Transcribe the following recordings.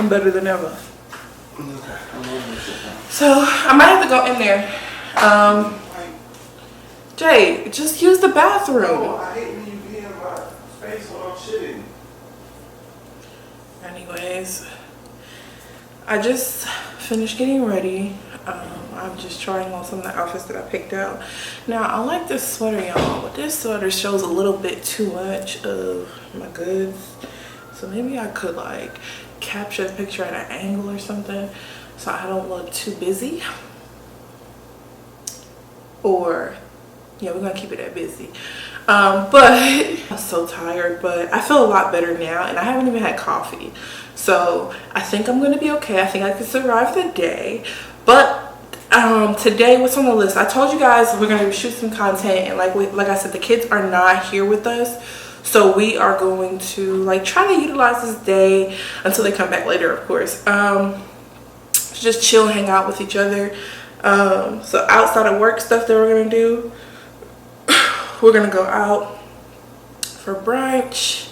looking better than ever. So I might have to go in there. Jay, just use the bathroom. No, I hate when you be in my space when I'm shitting. Anyways, I just finished getting ready. I'm just trying on some of the outfits that I picked out. Now, I like this sweater, y'all, but this sweater shows a little bit too much of my goods. So maybe I could like capture the picture at an angle or something so I don't look too busy. Or, yeah, we're gonna keep it that busy. But I'm so tired, but I feel a lot better now, and I haven't even had coffee. So I think I'm gonna be okay. I think I can survive the day. But today, what's on the list? I told you guys we're gonna shoot some content, and like I said, the kids are not here with us. So we are going to like try to utilize this day until they come back later, of course. Just chill, hang out with each other. So outside of work stuff that we're gonna do, we're gonna go out for brunch,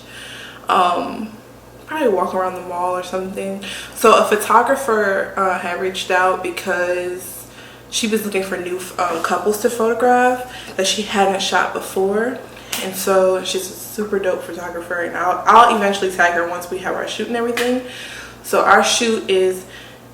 probably walk around the mall or something. So a photographer had reached out because she was looking for new couples to photograph that she hadn't shot before. And so she's a super dope photographer, and I'll eventually tag her once we have our shoot and everything. So our shoot is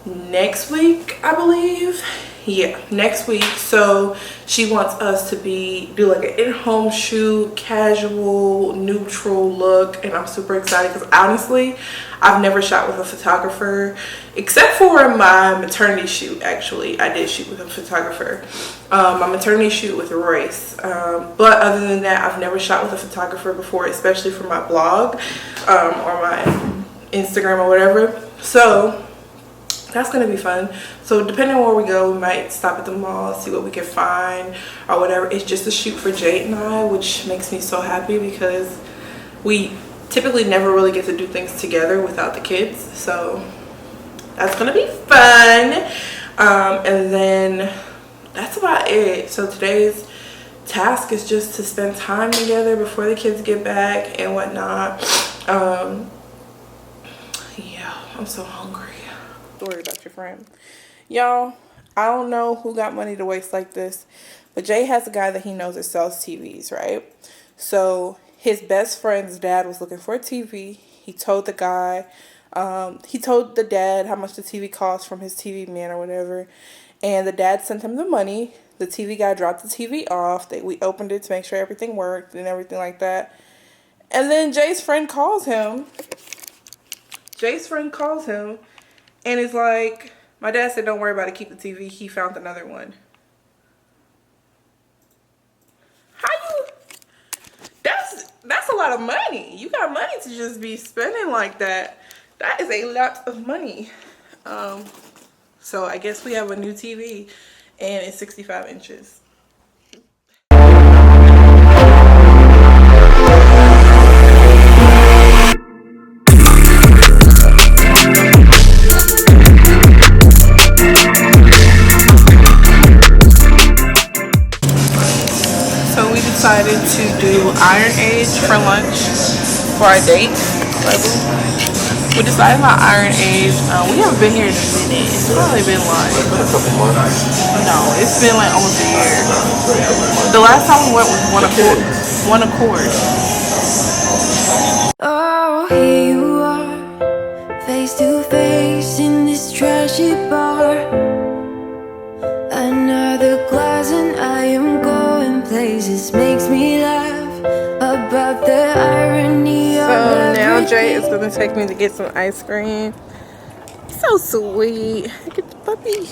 next week, I believe. Yeah, next week. So she wants us to do like an in-home shoot, casual, neutral look, and I'm super excited because honestly, I've never shot with a photographer except for my maternity shoot. Actually, I did shoot with a photographer. My maternity shoot with Royce. But other than that, I've never shot with a photographer before, especially for my blog or my Instagram or whatever. So that's gonna be fun. So depending on where we go, we might stop at the mall, see what we can find or whatever. It's just a shoot for Jade and I, which makes me so happy because we typically never really get to do things together without the kids. So that's gonna be fun. And then that's about it. So today's task is just to spend time together before the kids get back and whatnot. Yeah, I'm so hungry. Story about your friend. Y'all, I don't know who got money to waste like this, but Jay has a guy that he knows that sells TVs, right? So his best friend's dad was looking for a TV. He told the guy, he told the dad how much the TV cost from his TV man or whatever, and the dad sent him the money. The TV guy dropped the TV off. We opened it to make sure everything worked and everything like that. And then Jay's friend calls him. And it's like, my dad said, don't worry about it, keep the TV. He found another one. That's a lot of money. You got money to just be spending like that. That is a lot of money. So I guess we have a new TV and it's 65 inches. Decided to do Iron Age for lunch for our date. We decided on Iron Age. We haven't been here in a minute. It's probably been like a couple months. No, it's been like almost a year. The last time we went was one accord. Oh, here you are, face to face in this trashy bar. Another glass and I am going places, makes me laugh about the irony of everything. So now Jay is going to take me to get some ice cream. So sweet. Look at the puppy.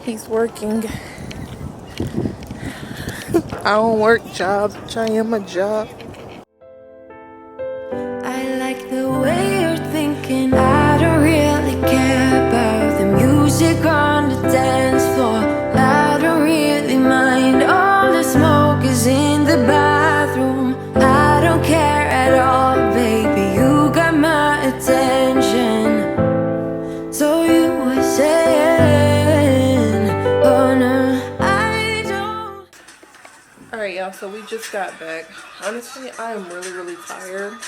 He's working. I don't work jobs, which I am a job. I like the way you're thinking. I don't really care about the music on the dance floor. I don't really mind. All the smoke is in the bathroom. I don't care at all, baby. You got my attention. So you were saying, oh no, I don't. Alright, y'all, so we just got back. Honestly, I am really, really tired.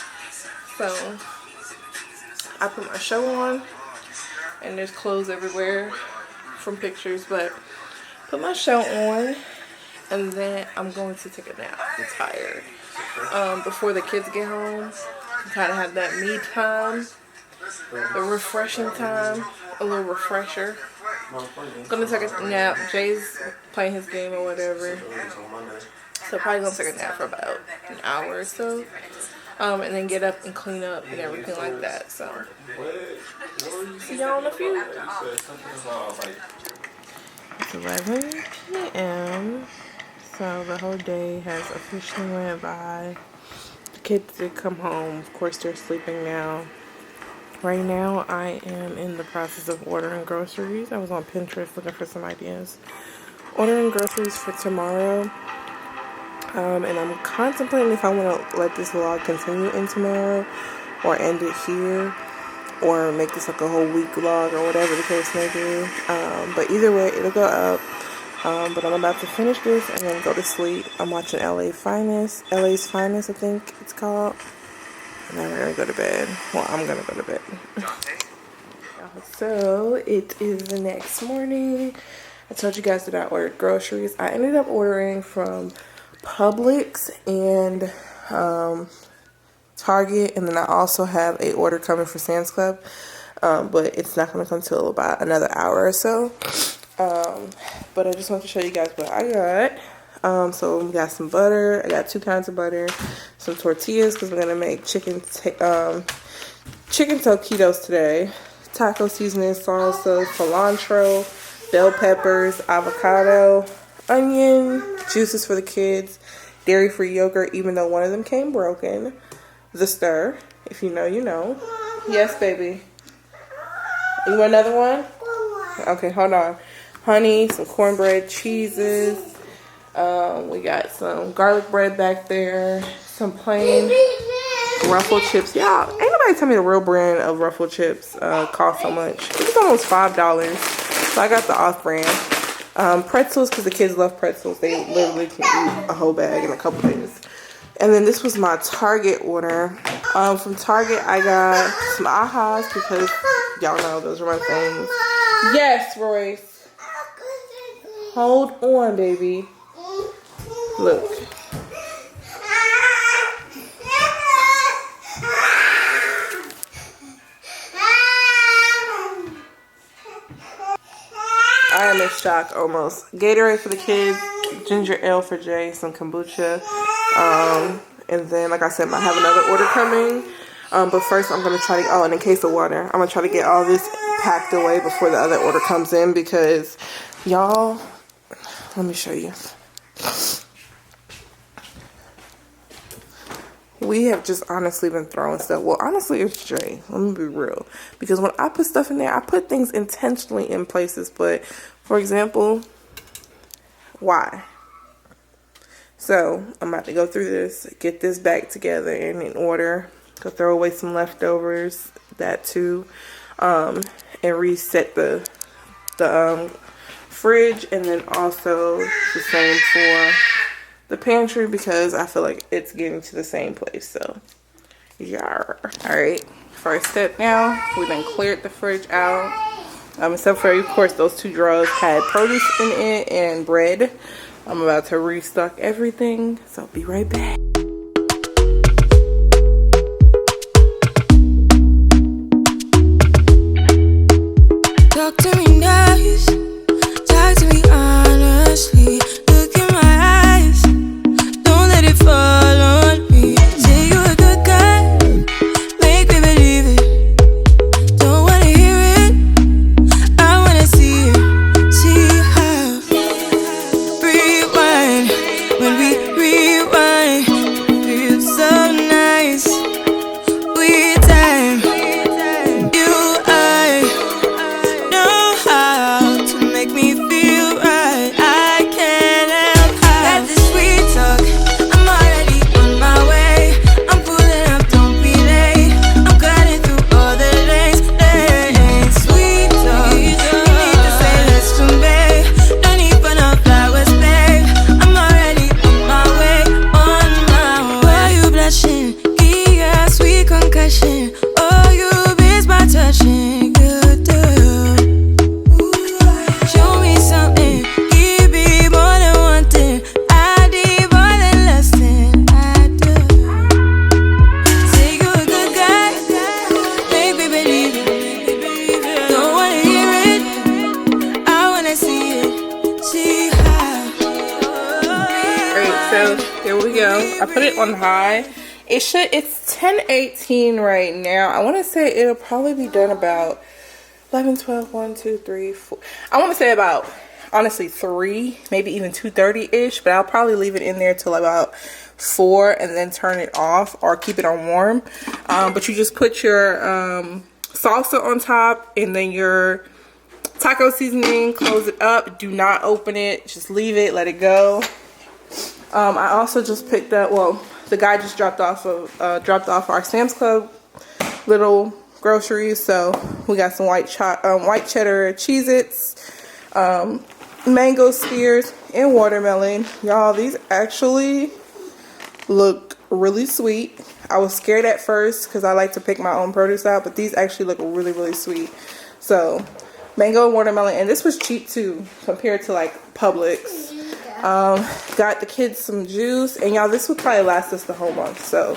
So I put my show on, and there's clothes everywhere from pictures, but put my show on, and then I'm going to take a nap. I'm tired. Before the kids get home, kind of have that me time, the refreshing time, a little refresher. Gonna take a nap. Jay's playing his game or whatever, so probably gonna take a nap for about an hour or so, and then get up and clean up and everything like that. So see y'all in a few. It's 11 p.m. So the whole day has officially went by. The kids did come home. Of course, they're sleeping now. Right now, I am in the process of ordering groceries. I was on Pinterest looking for some ideas. Ordering groceries for tomorrow. And I'm contemplating if I want to let this vlog continue in tomorrow or end it here or make this like a whole week vlog or whatever the case may be. But either way, it'll go up. But I'm about to finish this and then go to sleep. I'm watching LA's Finest, I think it's called. And then we're gonna go to bed. Well, I'm gonna go to bed. So it is the next morning. I told you guys that I ordered groceries. I ended up ordering from Publix and Target, and then I also have a order coming for Sam's Club, but it's not gonna come till about another hour or so. But I just want to show you guys what I got. So we got some butter. I got 2 kinds of butter, some tortillas because we're gonna make chicken taquitos today. Taco seasoning, salsa, cilantro, bell peppers, avocado, onion, juices for the kids, dairy-free yogurt, even though one of them came broken. The stir, if you know, you know. Yes, baby. You want another one? Okay, hold on. Honey, some cornbread, cheeses. We got some garlic bread back there. Some plain Ruffle chips. Y'all, ain't nobody tell me the real brand of Ruffle chips cost so much. It was almost $5. So I got the off-brand. Pretzels, because the kids love pretzels. They literally can eat a whole bag in a couple days. And then this was my Target order. From Target, I got some ahas because y'all know those are my things. Yes, Royce. Hold on, baby. Look. I am in shock almost. Gatorade for the kids, ginger ale for Jay, some kombucha. And then, like I said, I have another order coming. But first, I'm going to try to, and a case of water. I'm going to try to get all this packed away before the other order comes in because, y'all, let me show you. We have just honestly been throwing stuff. Well, honestly, it's Jay. Let me be real. Because when I put stuff in there, I put things intentionally in places. But, for example, why? So, I'm about to go through this, get this back together and in order. Go throw away some leftovers, that too. And reset the fridge. And then also the same for the pantry because I feel like it's getting to the same place. So, yeah. Alright, first step now. We done cleared the fridge out. Except for, of course, those 2 drawers had produce in it and bread. I'm about to restock everything. So, I'll be right back. Talk to me nice. Talk to me honestly. Look in my eyes. Don't let it fall on me. Say you're a good guy. Make me believe it. Don't wanna hear it. I wanna see it. See how. Rewind. When we rewind, it feels so nice. We time. You, I know how to make me feel right. I can't help how. Got this sweet talk. I'm already on my way. I'm pulling up, don't be late. I'm cutting through all the lanes. Sweet talk. You need to say let's convey. No need for no flowers, babe. I'm already on my So here we go. I put it on high. It's 10:18 right now. I want to say it'll probably be done about 11, 12, 1, 2, 3, 4. I want to say about, honestly, 3, maybe even 2:30-ish, but I'll probably leave it in there till about 4 and then turn it off or keep it on warm. But you just put your salsa on top and then your taco seasoning, close it up, do not open it, just leave it, let it go. I also just picked up, well, the guy just dropped off our Sam's Club little groceries, so we got some white cheddar Cheez-Its, mango spears, and watermelon. Y'all, these actually look really sweet. I was scared at first because I like to pick my own produce out, but these actually look really, really sweet. So mango and watermelon, and this was cheap too compared to like Publix. Got the kids some juice, and y'all, this would probably last us the whole month, so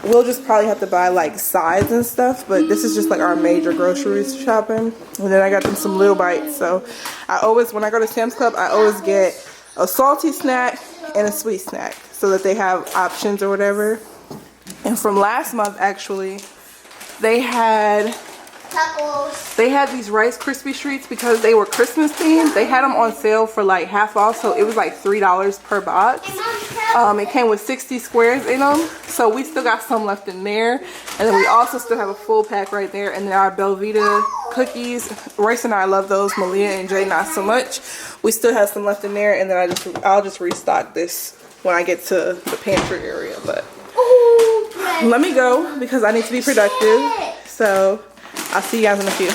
we'll just probably have to buy like sides and stuff, but this is just like our major groceries shopping. And then I got them some little bites. So I always, when I go to Sam's Club, I always get a salty snack and a sweet snack so that they have options or whatever. And from last month, actually, they had these Rice Krispie treats because they were Christmas themed. They had them on sale for like half off, so it was like $3 per box. It came with 60 squares in them, so we still got some left in there. And then we also still have a full pack right there. And then our Belvita cookies, Royce and I love those, Malia and Jay not so much. We still have some left in there, and then I'll just restock this when I get to the pantry area. But let me go because I need to be productive. So I'll see you guys in a few.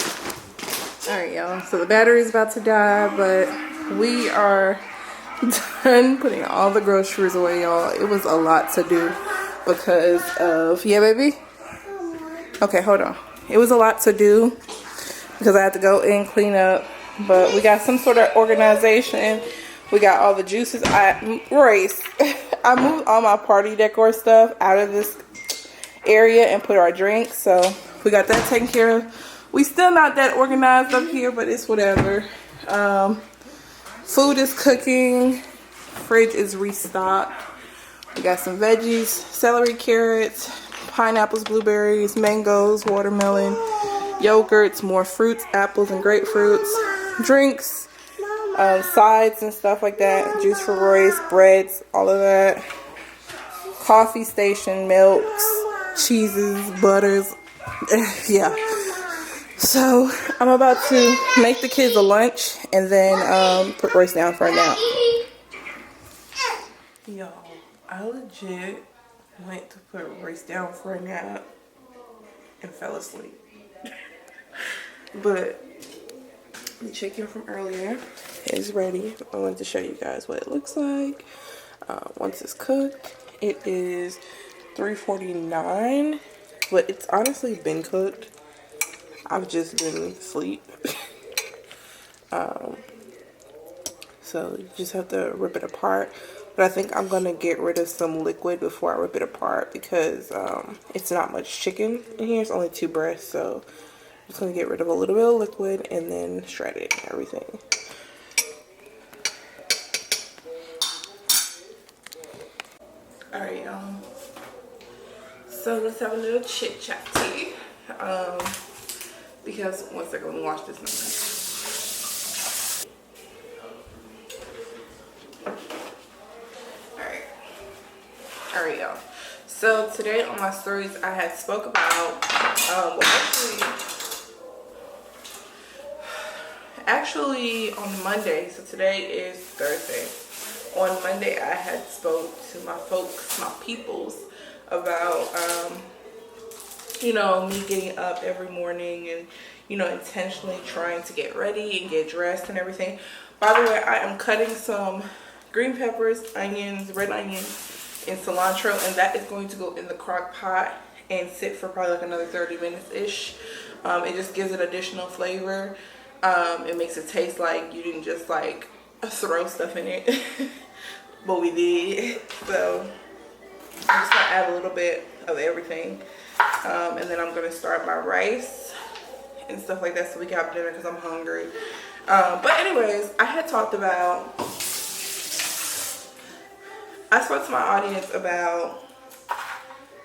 Alright, y'all, so the battery is about to die, but we are done putting all the groceries away, y'all. It was a lot to do because of, yeah, baby? Okay, hold on. It was a lot to do because I had to go in, clean up, but we got some sort of organization. We got all the juices. Royce, I moved all my party decor stuff out of this area and put our drinks, so we got that taken care of. We still not that organized up here, but it's whatever. Food is cooking. Fridge is restocked. We got some veggies, celery, carrots, pineapples, blueberries, mangoes, watermelon, yogurts, more fruits, apples and grapefruits, drinks, sides and stuff like that, juice for Royce, breads, all of that, coffee station, milks, cheeses, butters. Yeah. So I'm about to make the kids a lunch and then put Royce down for a nap. Y'all, I legit went to put Royce down for a nap and fell asleep. But the chicken from earlier is ready. I wanted to show you guys what it looks like once it's cooked. It is $3.49, but it's honestly been cooked. I've just been asleep. So you just have to rip it apart. But I think I'm going to get rid of some liquid before I rip it apart because it's not much chicken in here. It's only 2 breasts. So I'm just going to get rid of a little bit of liquid and then shred it and everything. Alright, so let's have a little chit chat tea. Because one second, let me wash this number. Alright, y'all. So today on my stories, I had spoke about, actually on Monday, so today is Thursday. On Monday, I had spoke to my folks, my peoples, about, you know, me getting up every morning and, you know, intentionally trying to get ready and get dressed and everything. By the way, I am cutting some green peppers, onions, red onions, and cilantro, and that is going to go in the crock pot and sit for probably like another 30 minutes-ish. It just gives it additional flavor. It makes it taste like you didn't just like throw stuff in it, but we did. So I'm just gonna add a little bit of everything. And then I'm gonna start my rice and stuff like that so we can have dinner because I'm hungry. But anyways, I had talked about I spoke to my audience about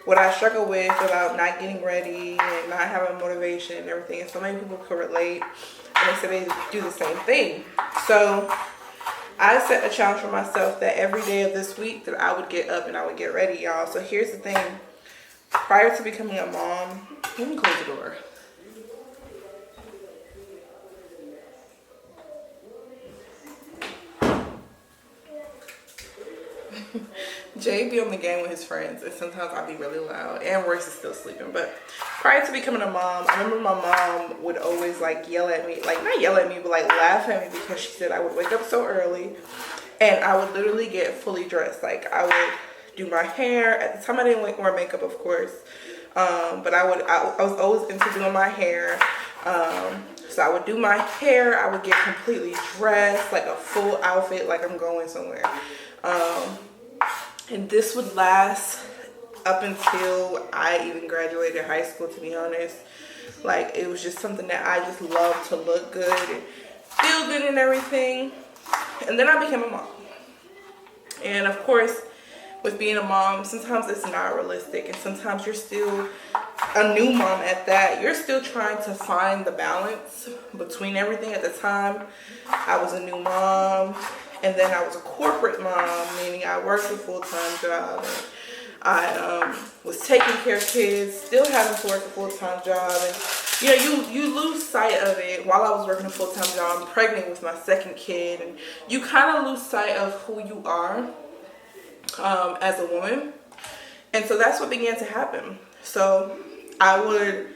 what I struggle with about not getting ready and not having motivation and everything. And so many people could relate. And they said they do the same thing. So I set a challenge for myself that every day of this week that I would get up and I would get ready, y'all. So here's the thing. Prior to becoming a mom, let me close the door. Jay be on the game with his friends, and sometimes I'll be really loud, and Royce is still sleeping. But prior to becoming a mom, I remember my mom would always like yell at me, like not yell at me, but like laugh at me because she said I would wake up so early and I would literally get fully dressed. Like I would do my hair. At the time I didn't wear makeup, of course, but I was always into doing my hair. So I would do my hair, I would get completely dressed, like a full outfit, like I'm going somewhere. And this would last up until I even graduated high school, to be honest. Like, it was just something that I just loved to look good and feel good and everything. And then I became a mom. And of course, with being a mom, sometimes it's not realistic. And sometimes you're still a new mom at that. You're still trying to find the balance between everything. At the time, I was a new mom. And then I was a corporate mom, meaning I worked a full-time job. And I was taking care of kids, still having to work a full-time job. And, you know, you lose sight of it. While I was working a full-time job, I'm pregnant with my second kid. And you kind of lose sight of who you are as a woman. And so that's what began to happen. So I would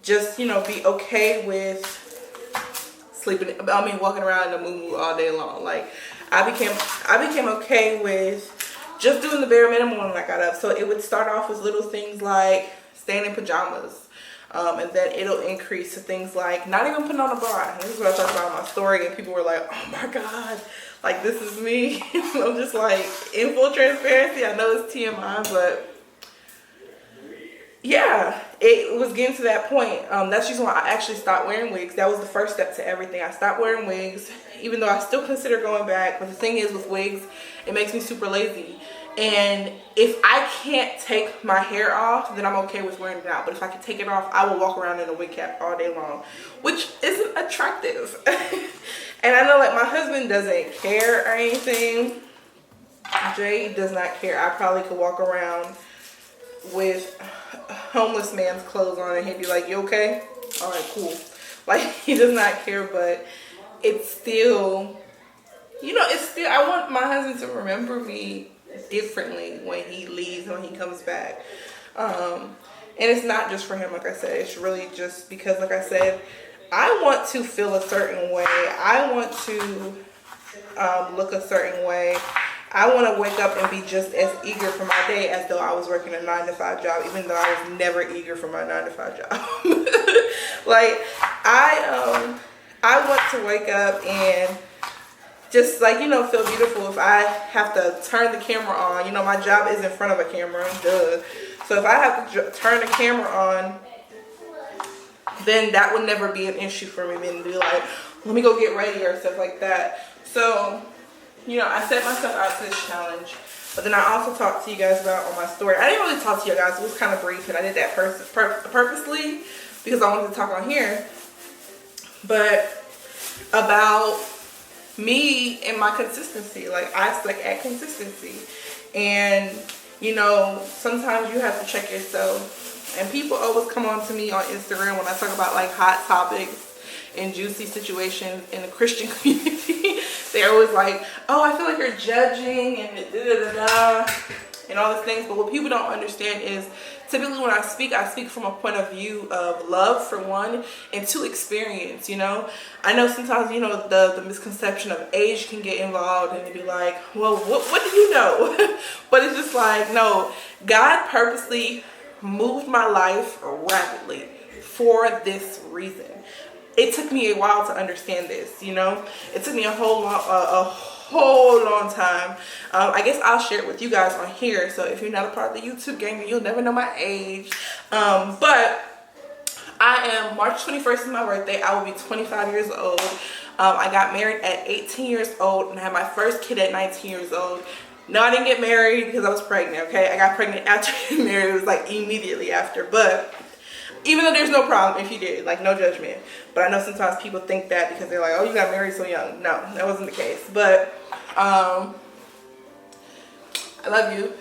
just, you know, be okay with walking around in the moo-moo all day long. Like, I became okay with just doing the bare minimum when I got up. So it would start off with little things like staying in pajamas. And then it'll increase to things like not even putting on a bra. This is what I talked about in my story, and people were like, oh my God, like this is me. I'm just like, in full transparency, I know it's TMI, but yeah, it was getting to that point. That's the reason why I actually stopped wearing wigs. That was the first step to everything. I stopped wearing wigs, even though I still consider going back. But the thing is, with wigs, it makes me super lazy. And if I can't take my hair off, then I'm okay with wearing it out. But if I can take it off, I will walk around in a wig cap all day long, which isn't attractive. And I know, like, my husband doesn't care or anything. Jay does not care. I probably could walk around with homeless man's clothes on and he'd be like, you okay? All right, cool. Like, he does not care, but it's still, you know, I want my husband to remember me differently when he leaves and when he comes back. And it's not just for him, like I said. It's really just because, like I said, I want to feel a certain way. I want to look a certain way. I want to wake up and be just as eager for my day as though I was working a 9-to-5 job, even though I was never eager for my 9-to-5 job. Like, I want to wake up and just, like, you know, feel beautiful. If I have to turn the camera on, you know, my job is in front of a camera, duh. So if I have to turn the camera on, then that would never be an issue for me. Then be like, let me go get ready or stuff like that. So, you know, I set myself out to this challenge, but then I also talked to you guys about on my story. I didn't really talk to you guys. It was kind of brief, and I did that purposely because I wanted to talk on here. But about me and my consistency. Like, I suck at consistency. And, you know, sometimes you have to check yourself. And people always come on to me on Instagram when I talk about, like, hot topics and juicy situations in the Christian community. They're always like, oh, I feel like you're judging and da-da-da-da and all these things. But what people don't understand is typically when I speak from a point of view of love, for one, and two, experience, you know. I know sometimes, you know, the misconception of age can get involved, and it'd be like, well, what do you know? But it's just like, no, God purposely moved my life rapidly for this reason. It took me a while to understand this, you know. It took me a whole long time. I guess I'll share it with you guys on here. So if you're not a part of the YouTube gang, you'll never know my age. But I am, March 21st is my birthday. I will be 25 years old. I got married at 18 years old and I had my first kid at 19 years old. No, I didn't get married because I was pregnant, okay? I got pregnant after getting married. It was like immediately after. But even though there's no problem if you did, like no judgment. But I know sometimes people think that because they're like, oh, you got married so young. No, that wasn't the case. But I love you.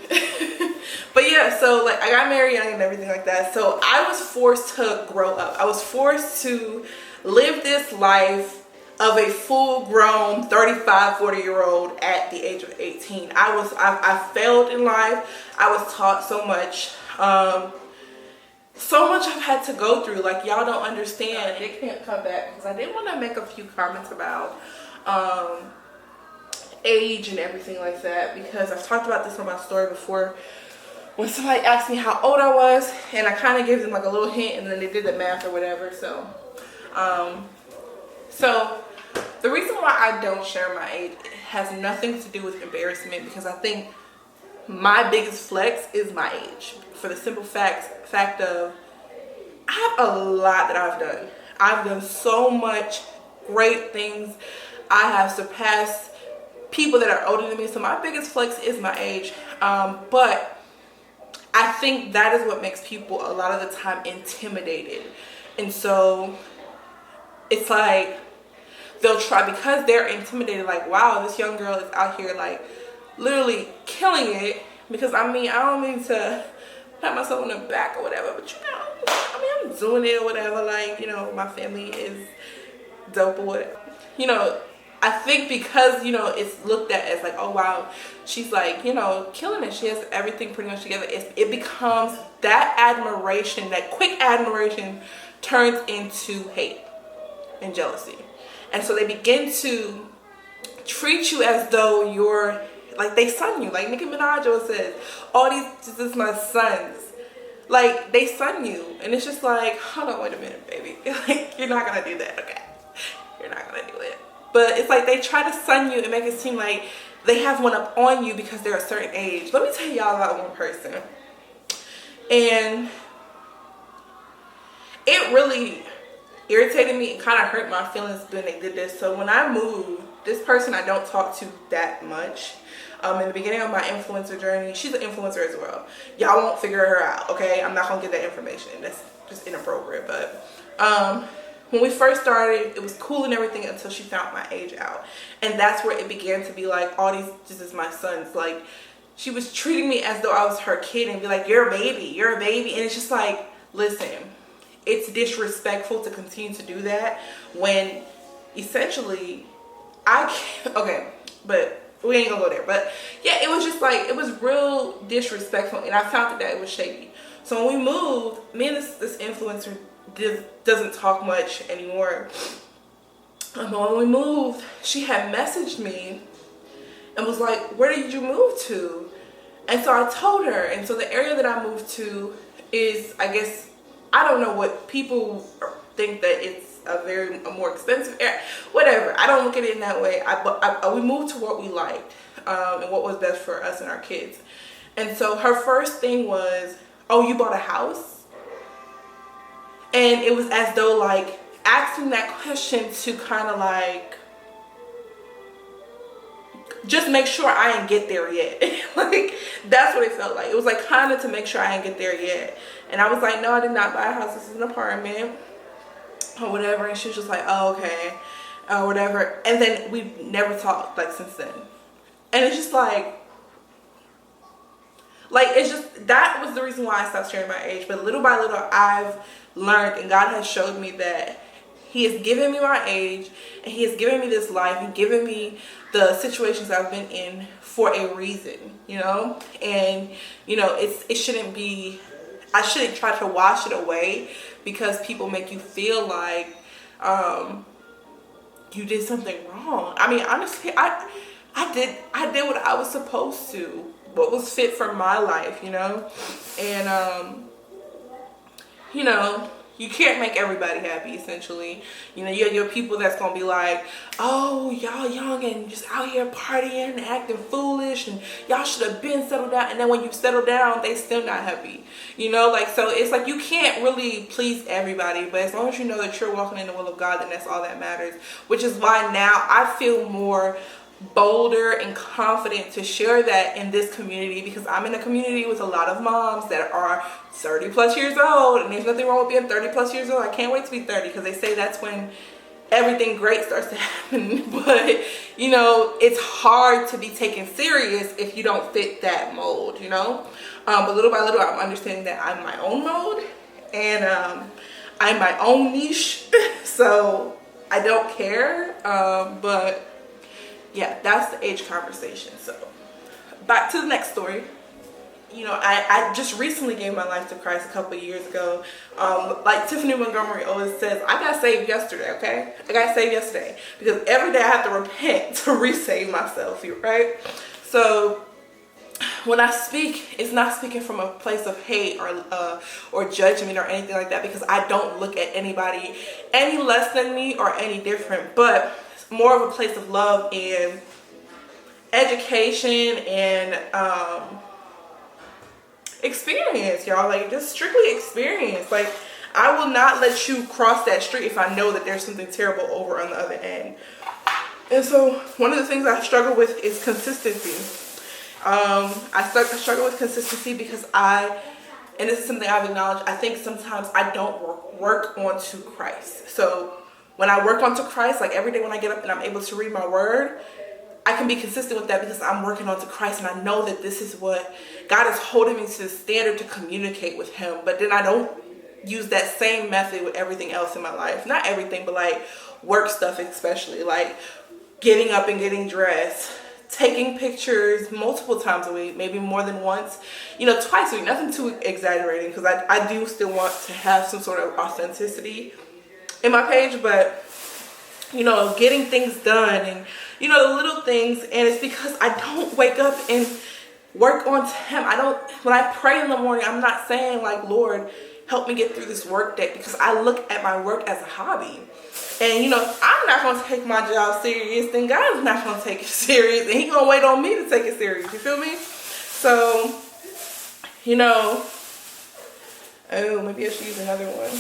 But yeah, so like I got married young and everything like that. So I was forced to grow up. I was forced to live this life of a full-grown 35, 40-year-old at the age of 18. I failed in life. I was taught so much. So much I've had to go through. Like, y'all don't understand. They can't come back because I did want to make a few comments about age and everything like that, because I've talked about this on my story before when somebody asked me how old I was, and I kind of gave them like a little hint, and then they did the math or whatever. So the reason why I don't share my age has nothing to do with embarrassment, because I think my biggest flex is my age, for the simple fact of I have a lot that I've done. I've done so much great things. I have surpassed people that are older than me, so my biggest flex is my age. But I think that is what makes people a lot of the time intimidated. And so it's like they'll try, because they're intimidated, like, wow, this young girl is out here like literally killing it. Because I mean, I don't mean to pat myself on the back or whatever, but you know, I mean, I'm doing it or whatever. Like, you know, my family is dope or whatever. You know, I think because, you know, it's looked at as like, oh wow, she's like, you know, killing it. She has everything pretty much together. It becomes that admiration, that quick admiration turns into hate and jealousy. And so they begin to treat you as though you're, like, they son you. Like Nicki Minaj always says, all these, this is my sons. Like, they son you. And it's just like, hold on, wait a minute, baby. Like, you're not gonna do that, okay? You're not gonna do it. But it's like they try to son you and make it seem like they have one up on you because they're a certain age. Let me tell y'all about one person. And it really irritated me and kind of hurt my feelings when they did this. So when I moved, this person I don't talk to that much. In the beginning of my influencer journey, she's an influencer as well. Y'all won't figure her out, okay? I'm not gonna get that information. That's just inappropriate. But when we first started, it was cool and everything until she found my age out. And that's where it began to be like, all these, this is my sons. Like, she was treating me as though I was her kid and be like, you're a baby, you're a baby. And it's just like, listen, it's disrespectful to continue to do that when essentially okay, but we ain't gonna go there. But yeah, it was just like, it was real disrespectful, and I found that it was shady. So when we moved, me and this influencer doesn't talk much anymore. But when we moved, she had messaged me and was like, where did you move to? And so I told her. And so the area that I moved to is, I guess, I don't know what people think that it's a more expensive area, whatever. I don't look at it in that way. We moved to what we liked and what was best for us and our kids. And so her first thing was, oh, you bought a house? And it was as though like asking that question to kind of like just make sure I ain't get there yet. Like, that's what it felt like. It was like kind of to make sure I ain't get there yet. And I was like, no, I did not buy a house. This is an apartment or whatever. And she was just like, oh, okay, or whatever. And then we never talked like since then. And it's just like it's just, that was the reason why I stopped sharing my age. But little by little, I've learned, and God has showed me that He has given me my age, and He has given me this life, and given me the situations I've been in for a reason, you know? And, you know, it shouldn't be, I shouldn't try to wash it away because people make you feel like you did something wrong. I mean, honestly, I did what I was supposed to, what was fit for my life, you know? And, you know, you can't make everybody happy, essentially. You know, you have your people that's going to be like, oh, y'all young and just out here partying and acting foolish and y'all should have been settled down. And then when you settle down, they still not happy. You know, like, so it's like you can't really please everybody. But as long as you know that you're walking in the will of God, then that's all that matters. Which is why now I feel more bolder and confident to share that in this community, because I'm in a community with a lot of moms that are 30 plus years old, and there's nothing wrong with being 30 plus years old. I can't wait to be 30 because they say that's when everything great starts to happen. But you know, it's hard to be taken serious if you don't fit that mold, you know. But little by little, I'm understanding that I'm my own mold, and I'm my own niche. So I don't care. But yeah, that's the age conversation. So back to the next story. You know, I just recently gave my life to Christ a couple of years ago. Like Tiffany Montgomery always says, I got saved yesterday, okay? I got saved yesterday. Because every day I have to repent to re-save myself, right? So when I speak, it's not speaking from a place of hate or judgment or anything like that, because I don't look at anybody any less than me or any different, but more of a place of love and education and experience, y'all. Like, just strictly experience. Like, I will not let you cross that street if I know that there's something terrible over on the other end. And so one of the things I struggle with is consistency. I struggle with consistency because and this is something I've acknowledged, I think sometimes I don't work onto Christ. So when I work onto Christ, like every day when I get up and I'm able to read my word, I can be consistent with that because I'm working onto Christ, and I know that this is what God is holding me to the standard to communicate with him. But then I don't use that same method with everything else in my life. Not everything, but like work stuff especially. Like getting up and getting dressed, taking pictures multiple times a week, maybe more than once, you know, twice a week. Nothing too exaggerating, because I do still want to have some sort of authenticity in my page. But, you know, getting things done and, you know, the little things. And it's because I don't wake up and work on him. When I pray in the morning, I'm not saying like, Lord, help me get through this work day, because I look at my work as a hobby. And, you know, if I'm not going to take my job serious, then God's not going to take it serious. And he's going to wait on me to take it serious. You feel me? So, you know, oh, maybe I should use another one.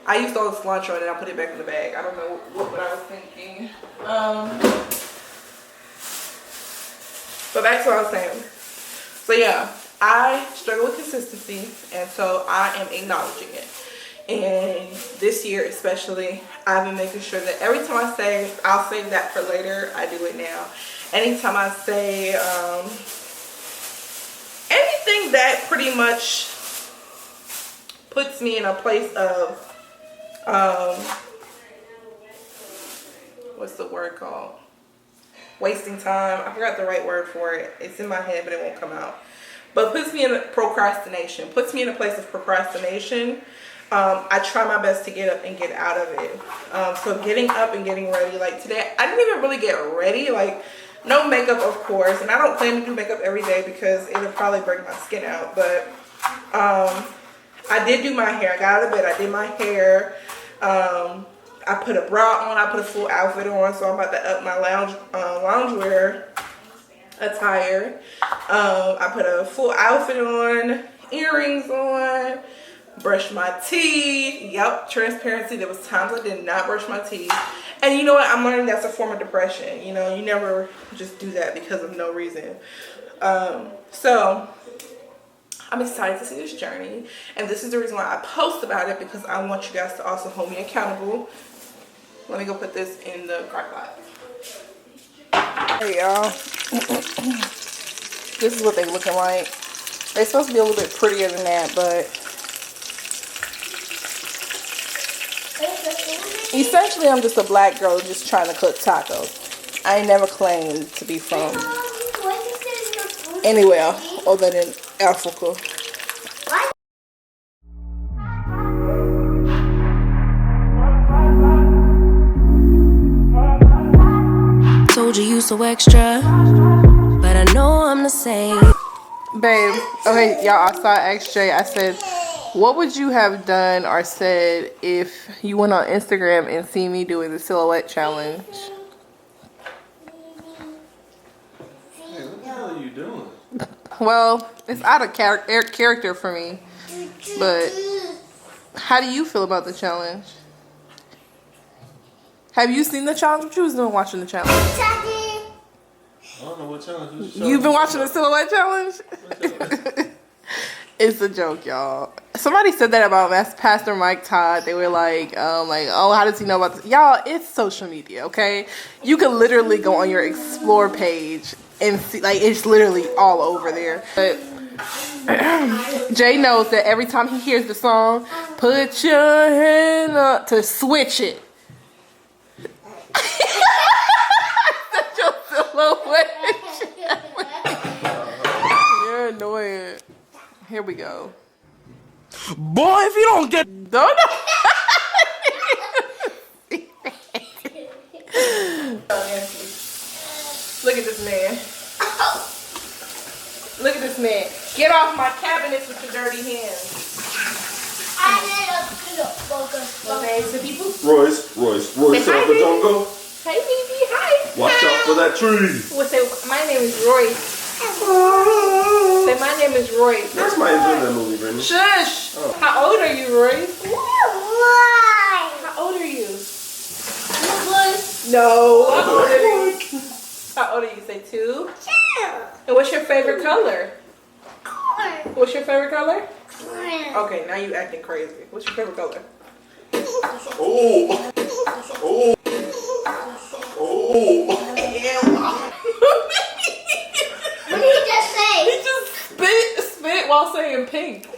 I used all the cilantro and then I put it back in the bag. I don't know what I was thinking. But back to what I was saying. So yeah, I struggle with consistency, and so I am acknowledging it. And this year especially, I've been making sure that every time I say I'll save that for later, I do it now. Anytime I say anything that pretty much puts me in a place of what's the word called? Wasting time. I forgot the right word for it. It's in my head, but it won't come out. But puts me in procrastination. Puts me in a place of procrastination. I try my best to get up and get out of it. So getting up and getting ready. Like today, I didn't even really get ready. Like no makeup, of course. And I don't plan to do makeup every day because it'll probably break my skin out. But I did do my hair. I got out of bed. I did my hair. I put a bra on. I put a full outfit on. So I'm about to up my loungewear attire. I put a full outfit on, earrings on, brushed my teeth. Yep, transparency. There was times I did not brush my teeth. And you know what? I'm learning that's a form of depression. You know, you never just do that because of no reason. So I'm excited to see this journey. And this is the reason why I post about it, because I want you guys to also hold me accountable. Let me go put this in the crock pot. Hey y'all. This is what they looking like. They're supposed to be a little bit prettier than that, but essentially I'm just a black girl just trying to cook tacos. I ain't never claimed to be from anywhere other than Africa. Told you so extra, but I know I'm the same. Babe, okay, y'all, I saw XJ. I said, what would you have done or said if you went on Instagram and see me doing the silhouette challenge? Hey, what the hell are you doing? Well, it's out of character for me, but how do you feel about the challenge? Have you seen the challenge? What you was doing watching the challenge? I don't know what challenge. You've been watching the silhouette challenge? It's a joke, y'all. Somebody said that about Pastor Mike Todd. They were like, oh, how does he know about this? Y'all, it's social media, okay? You can literally go on your explore page and see, like, it's literally all over there. But Jay knows that every time he hears the song, put your hand up to switch it. Such a silhouette. You're annoying. Here we go. Boy, if you don't get... Don't. Look at this man. Look at this man. Get off my cabinets with your dirty hands. Okay, so people. Royce, Say hi, baby. Batongo. Hey, baby. Hi. Watch out for that tree. Well, say, my name is Royce. Say, my name is Royce. That's my enjoying that movie, Brittany. Shush. Oh. How old are you, Royce? How old are you? No. How old are you? How old are you? Say 2. And what's your favorite color? What's your favorite color? Okay, now you acting crazy. What's your favorite color? Oh. Oh. Oh. He just spit while saying pink.